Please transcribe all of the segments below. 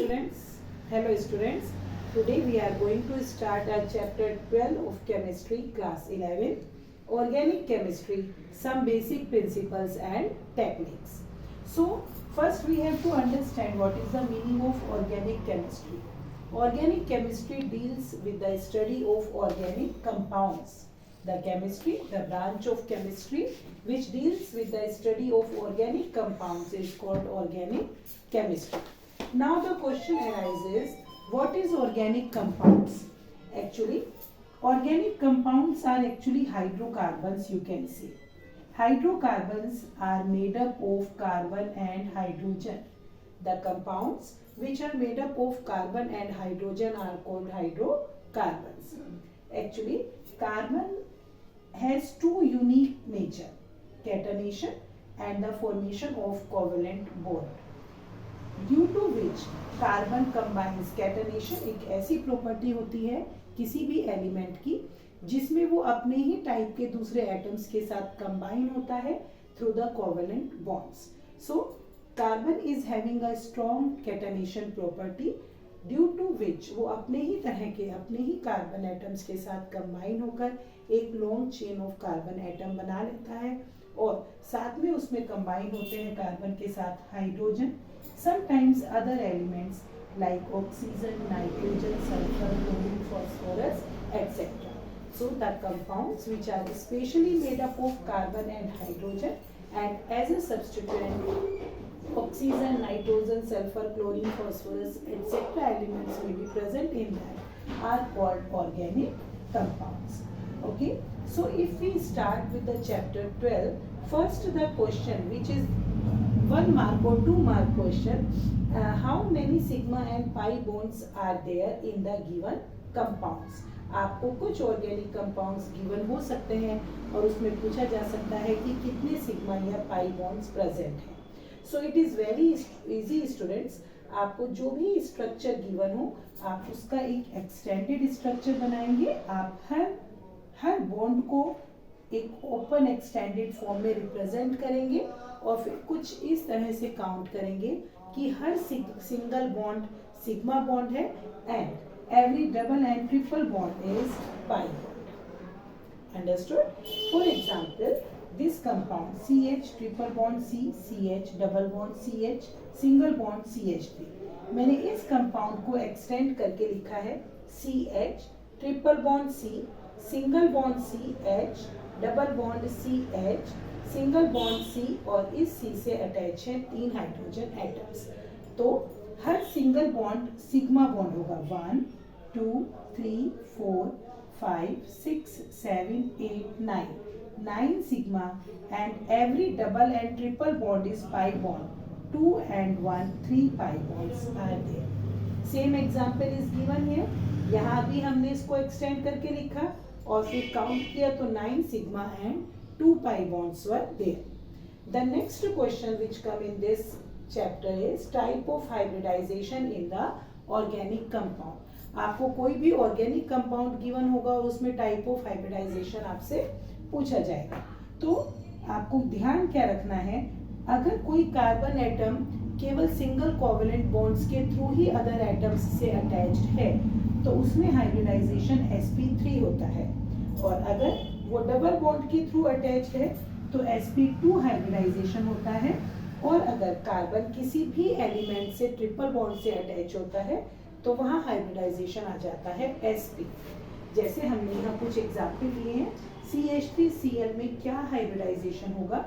students. Hello students. Today we are going to start our chapter 12 of chemistry, class 11, organic chemistry, some basic principles and techniques. So first we have to understand what is the meaning of organic chemistry. Organic chemistry deals with the study of organic compounds. The chemistry, the branch of chemistry which deals with the study of organic compounds is called organic chemistry. Now the question arises, what is organic compounds? Actually, organic compounds are actually hydrocarbons, you can say. Hydrocarbons are made up of carbon and hydrogen. The compounds which are made up of carbon and hydrogen are called hydrocarbons. Actually, carbon has two unique nature, catenation and the formation of covalent bond, due to which carbon combines. Catenation एक ऐसी property होती है किसी भी element की जिसमें वो अपने ही टाइप के दूसरे एटम्स के साथ कंबाइन होता है through the covalent bonds. So carbon is having a strong catenation property due to which वो अपने ही तरह के अपने ही कार्बन एटम्स के साथ कंबाइन होकर एक long chain of carbon atom बना लेता है और साथ में उसमें कंबाइन होते हैं कार्बन के साथ hydrogen, sometimes other elements like oxygen, nitrogen, sulfur, chlorine, phosphorus, etc. So the compounds which are specially made up of carbon and hydrogen and as a substituent oxygen, nitrogen, sulfur, chlorine, phosphorus, etc. elements may be present in that are called organic compounds. Okay, so if we start with the chapter 12, first the question which is 1 mark or 2 mark question, how many sigma and pi bonds are there in the given compounds. आपको कुछ organic compounds given हो सकते हैं और उसमें पूछा जा सकता है कि कितने सिग्मा या पाई बॉन्ड्स प्रेजेंट हैं. So it is very easy students, आपको जो भी स्ट्रक्चर गिवन हो आप उसका एक एक्सटेंडेड स्ट्रक्चर बनाएंगे. आप हर बॉन्ड को एक ओपन एक्सटेंडेड फॉर्म में रिप्रेजेंट करेंगे और फिर कुछ इस तरह से काउंट करेंगे कि हर सिंगल बॉन्ड सिग्मा बॉन्ड है and every double and triple bond is pi bond. Understood? For example this compound CH triple bond C, CH double bond CH, single bond CH3. मैंने इस कंपाउंड को extend करके लिखा है CH triple bond C, single bond CH, double bond CH, single bond C और इस C से attach है 3 हाइड्रोजन एटम्स. तो हर सिंगल बॉन्ड सिग्मा बॉन्ड होगा 1, 2, 3, 4, 5, 6, 7, 8, 9 sigma and every double and triple bond is pi bond. 2 and 1, 3 pi bonds are there. Same example is given here. यहाँ भी हमने इसको एक्सटेंड करके लिखा और फिर काउंट किया तो 9 sigma and 2 pi bonds were there. The next question which come in this chapter is type of hybridization in the organic compound. आपको कोई भी organic compound given होगा और उसमें type of hybridization आपसे पूछा जाएगा. तो आपको ध्यान क्या रखना है, अगर कोई कार्बन एटम केवल सिंगल कोवेलेंट बॉन्ड्स के थ्रू ही अदर एटम्स से अटैच्ड है तो उसमें हाइब्रिडाइजेशन sp3 होता है और अगर वो डबल बॉन्ड के थ्रू अटैच है तो sp2 हाइब्रिडाइजेशन होता है और अगर कार्बन किसी भी एलिमेंट से ट्रिपल बॉन्ड से अटैच होता है तो वहाँ हाइब्रिडाइजेशन आ जाता है sp. जैसे हमने यहाँ कुछ एग्जाम्पल लिए हैं, CH3Cl में क्या हाइब्रिडाइजेशन होगा,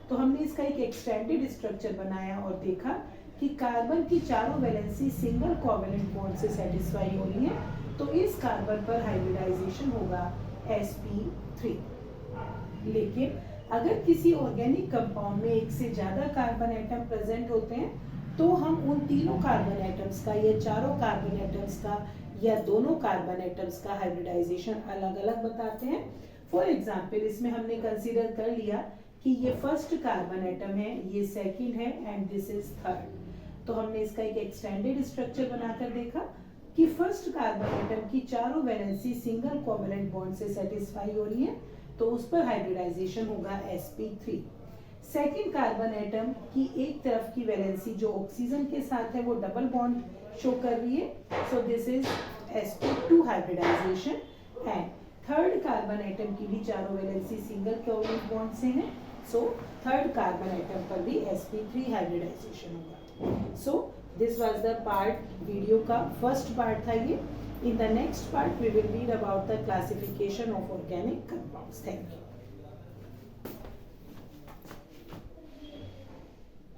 तो हमने इसका एक एक्सटेंडेड स्ट्रक्चर बनाया और देखा कि कार्बन की चारों वैलेंसी सिंगल कोवेलेंट बॉन्ड से सेटिस्फाई हो रही है तो इस कार्बन पर हाइब्रिडाइजेशन होगा sp3. लेकिन अगर किसी ऑर्गेनिक कंपाउंड में एक से ज्यादा कार्बन एटम प्रेजेंट होते हैं तो हम उन तीनों कार्बन एटम्स का या चारों कार्बन एटम्स का या दोनों कार्बन एटम्स का हाइब्रिडाइजेशन अलग अलग बताते हैं. फॉर एग्जाम्पल इसमें हमने कंसीडर कर लिया कि ये फर्स्ट कार्बन एटम है, ये सेकंड है एंड दिस इज थर्ड. तो हमने इसका एक एक्सटेंडेड स्ट्रक्चर बनाकर देखा कि फर्स्ट कार्बन एटम की चारों वैलेंसी सिंगल कोवेलेंट बॉन्ड से सेटिस्फाई हो रही है तो उस पर हाइब्रिडाइजेशन होगा sp3. सेकेंड कार्बन एटम की एक तरफ की वैलेंसी जो ऑक्सीजन के साथ है वो डबल बॉन्ड शो कर रही है. So this is sp2 hybridization. And third carbon atom की भी चारों वैलेंसी सिंगल कोवलेंट बॉन्ड से है. सो थर्ड कार्बन एटम पर भी sp3 हाइब्रिडाइजेशन होगा. So this was the part, video का फर्स्ट पार्ट था ये. In the next part we will read about the classification of organic compounds. Thank you.